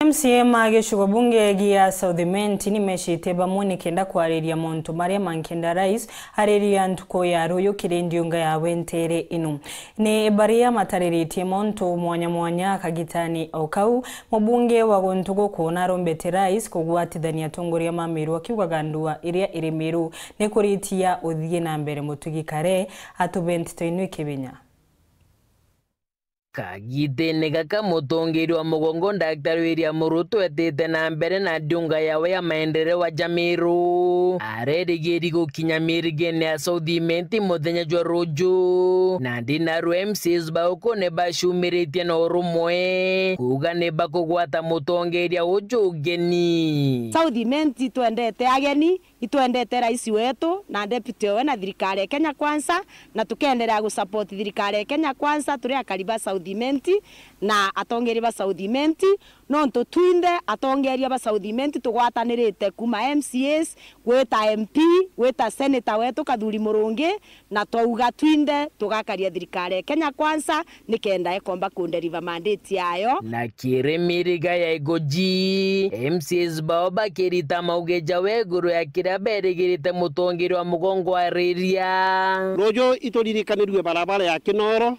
MCM ageshuka bunge gia Southimenti nimeshite bamuni kenda kwariria muntu maria mankenda rais hariria ntuko ya royo kirendiunga ya wentere inu ni baria matariritie muntu mwanya kagitani okau mubunge wa gontugo kona rombete rais kugwatithania tongoria mamiru akiugagandua iria irimiru ne kuritia uthie na mbere mutugikare atubenti toinwe kibenya Kagitene kaka mutongeri wa mugongo Dr. William Ruto etete na mbere na ndunga yawe ya maendeleo wa Jamiru arerigeri gukinya mirigene ya Southimenti muthenya jwa rojo na ndinaru MCs bauko ne bashumiritie na urumwe kuga ne bakugwata mutongeri ya ujugeni Southimenti twendete ageni itwendete rais wetu na deputy we na thirikari ya Kenya Kwanza na tukendelea gusupport thirikari ya Kenya Kwanza turi akariba Southimenti na atongeri ba Southimenti no ntutwinde atongeri ba Southimenti tugwatanirite kuma MCAs gweta MP gweta senator wetu Kathuri Murungi na twauga twinde tugakaria thirikari ya Kenya Kwanza nikenda ekomba kunderiva mandate yayo na kiremiriga ya igoji MCs baoba kirita maugeja weguru ya kiraberigirite mutongeri wa mugongo ariria rojo itolirikanirwe barabara ya Kinoro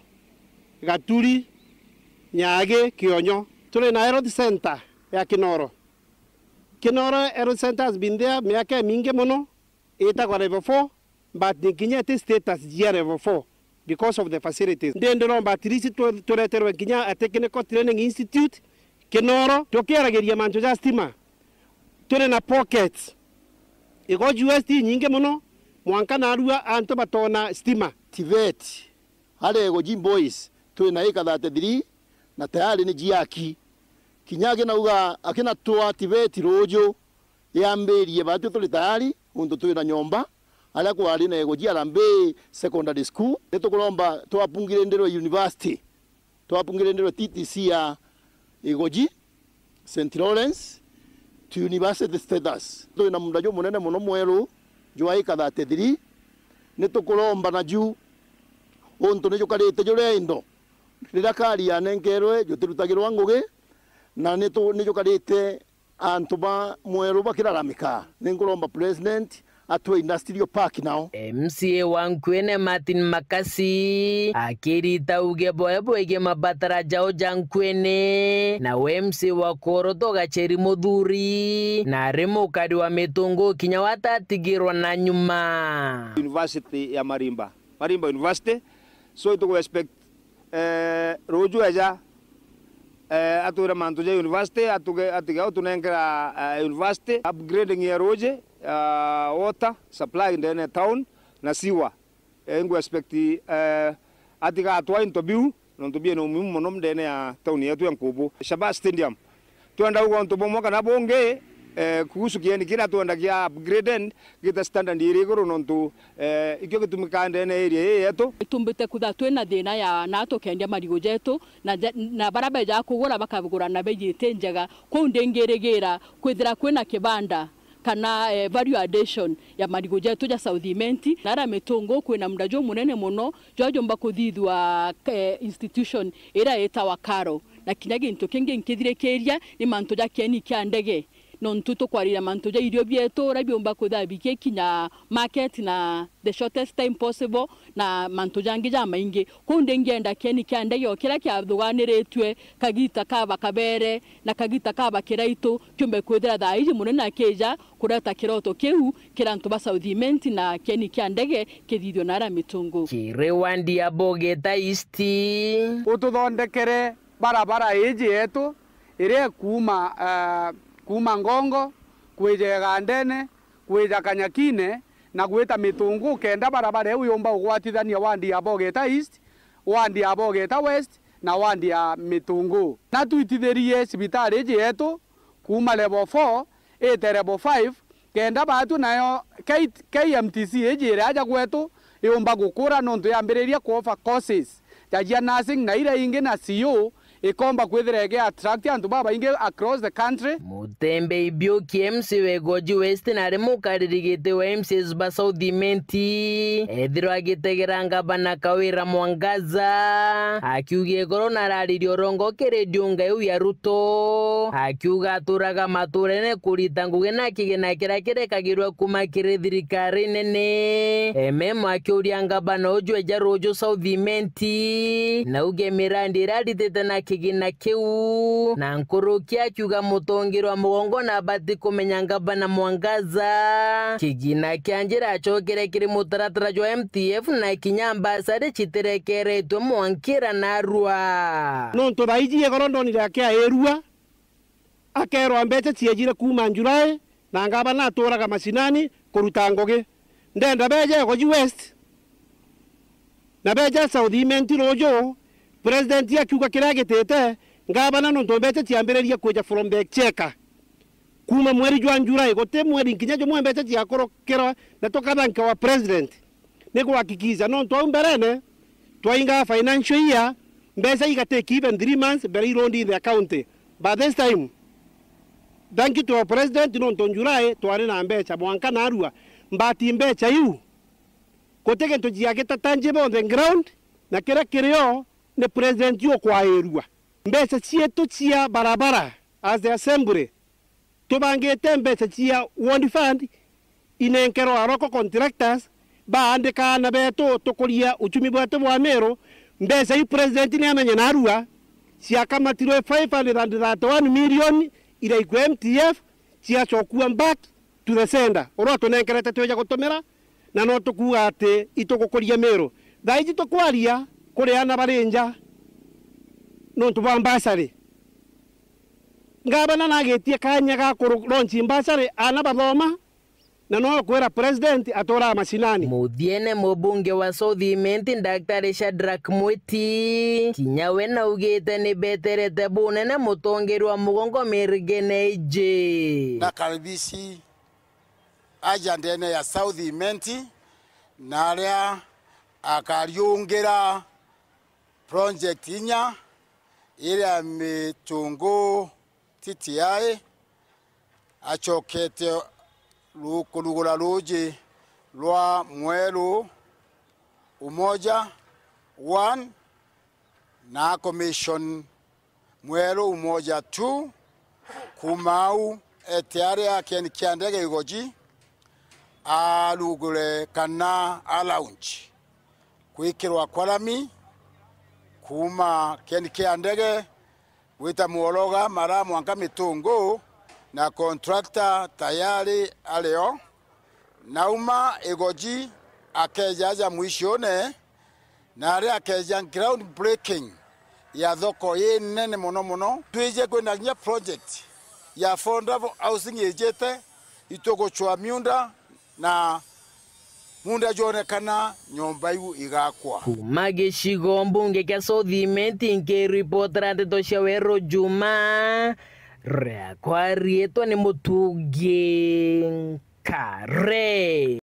Gaturi Nyage Kionyo tuli na Aero Center ya Kinoro Aero Center has been there miaka mingi muno ita kwa level 4 but nikinya ati status ya level 4 because of the facilities ndendo batirisi tuleterwe kinya Technical Training Institute Kinoro tukirageria mancho ja stima tuli na pockets iko UST nyingi muno mwanka na arua anto batona stima TVET hale goji boys tuli na eka 33 na tayari ni jiaki kinyage na uga akina toa TVET rojo yamberie batu tuli tayari unto tuli na nyomba ala kwa ali na goji alambe secondary school neto kulomba twapungire ndero university twapungire ndero TTC ya goji St Lawrence to university status tuli na mundajo munene muno mwero jwa eka 33 neto kulomba na juu onto nejo karete jore indo rira kari ya nenkerwe jotirutagirwa nguge na nejo karete antuba mwero bakiraramika nengolomba president atwe industrial park now MCA wankwene Martin Makasi akirita uge boyeboyege mabatara jao jankwene na MC wa Koroto Gacheri Muthuri na remo kadi wa Metongo kinya watatigirwa na nyuma University ya Marimba University so ito expect rojo aja atura mantuja university atiga tunengera university upgrading ya roje water supply in the town na siwa ngo expect atiga atwa interview nontobie no mumu no mdene ya town yetu ya Nkubu Shaba Stadium tuenda ugo ntobomoka na bonge kuhusu kieni kila tuenda kia upgrade kita standard irigoro nontu ikyo kitumikande na area yetu tumbite kutha twena thina ya nato kendia marigo jetu na barabara ja kugura bakabugura na bejite njega ko ndengeregera kwithira kwena kibanda kana value addition ya marigo jetu ja Southimenti nara Metongo kwena mdajo munene muno jojo mbakuthithwa institution era eta wakaro na kinyage into kenge nkithirekeria ni manto ja keni kya ndege nontuto kwarira manto ja irio bieto rabiomba kuthabike kinya market na the shortest time possible na manto jangi ja maingi kunde ngenda keni kyande yo kira kya thuganiretwe kagita kaba kabere na kagita kaba kiraito kyumbe kwethira thaiji munena keja kurata kiroto keu kirantu ba Southimenti na keni kyandege kithithio nara Metongo kirewandi ya Bogeta East ututhondekere barabara eji yetu ire kuma Ngongo kweje Gandene kweja Kanyakine na gweta Metongo kenda barabara eu yomba ugwatithania wandi ya Bogeta East wandi ya Bogeta West na wandi ya Metongo na tuititherie sibitari eji yetu kuma level 4 ete level 5 kenda batu nayo KMTC eji ire aja gwetu yomba gukura nonto yambiriria ku offer courses tajia nursing na ira inge na CEO ikomba kwithirege attract antu baba inge across the country Mutembe ibyo KMC wegoji West na remo karirigite wa MCs ba Southimenti ediro agitegeranga bana Kawira Mwangaza akiugie korona raririo rongo keredio ngayu ya Ruto akiuga turaga maturene kuritanguge na kigena kirakire kagirwa kuma kirethirikari nene ememo akiurianga bana ojwe jarojo Southimenti na uge mirandi raditete na kigina kiu na nkorokia akiuga mutongirwa mugongo na bati kumenyanga bana Mwangaza kigina kyanjira achokere kiri mutaratara jwa MTF na kinyamba sare chiterekere to mwankira narua nonto baiji gorondo ni yake aerua akero ambeche chiejire kuma Julai na ngaba na toraga masinani kurutangoge ndenda beje go West na beje Southimenti rojo president ya kuga kirage tete ngaba na nonto beche chiambereria kuja from the checker kuma mweri jwa Julai gote mweri nkinyajo mwembeche chiakoro kero na toka banka wa president nego hakikiza nonto mberene twainga financial year mbesa take even 3 months very rondi the account by this time thank you to our president nonto Julai twari na mbecha mwanka narua mbati mbecha yu koteke tojiageta tangible on the ground na kira kireo ne president yo kwa erua mbecha chietu chia barabara as the assembly tubangete mbecha chia one fund inenkero aroko contractors baandika na beto tokoria uchumi bwetu bwa Meru mbesa yu president ni amenye narua ciakamatirwe 531 million ira iku MTF ciacokua back to the sender oro tunenkerete tweja gutumira na no tukuga ati itugukuria Meru thaiji tukwaria kuriana barinja no tubambasari ngabana nagetie kanya ga kuronchi mbasari ana bathoma na no kwera president atora masinani muthiene mubunge wa Southimenti Dr. Shadrack Mwiti kinyawe na ugite ni beterete bunene mutongerwa mugongo mirigene ije na karibisi ajandene ya Southimenti na aria akariungira project inya ira mitungu TTI achokete kulugula luji lwa Mweru umoja 1 na commission Mweru umoja 2 kumau etiare akeni kiandege igoji alugule kana alaunch kuikirwa kwalami kuma keni kiandege wita muologa mara mwanka mitungu na contractor tayari aleo nauma egoji akejaja mwishone na ari akeja ground breaking ya thoko ye nene mono tuije kwenda nya project ya affordable housing ejete itoko chwa miunda na munda jonekana nyomba yu igakwa kumage shigo mbunge kya Southimenti nke reporter Antosha Wero Juma Reakwa rieto ni mutugi kare.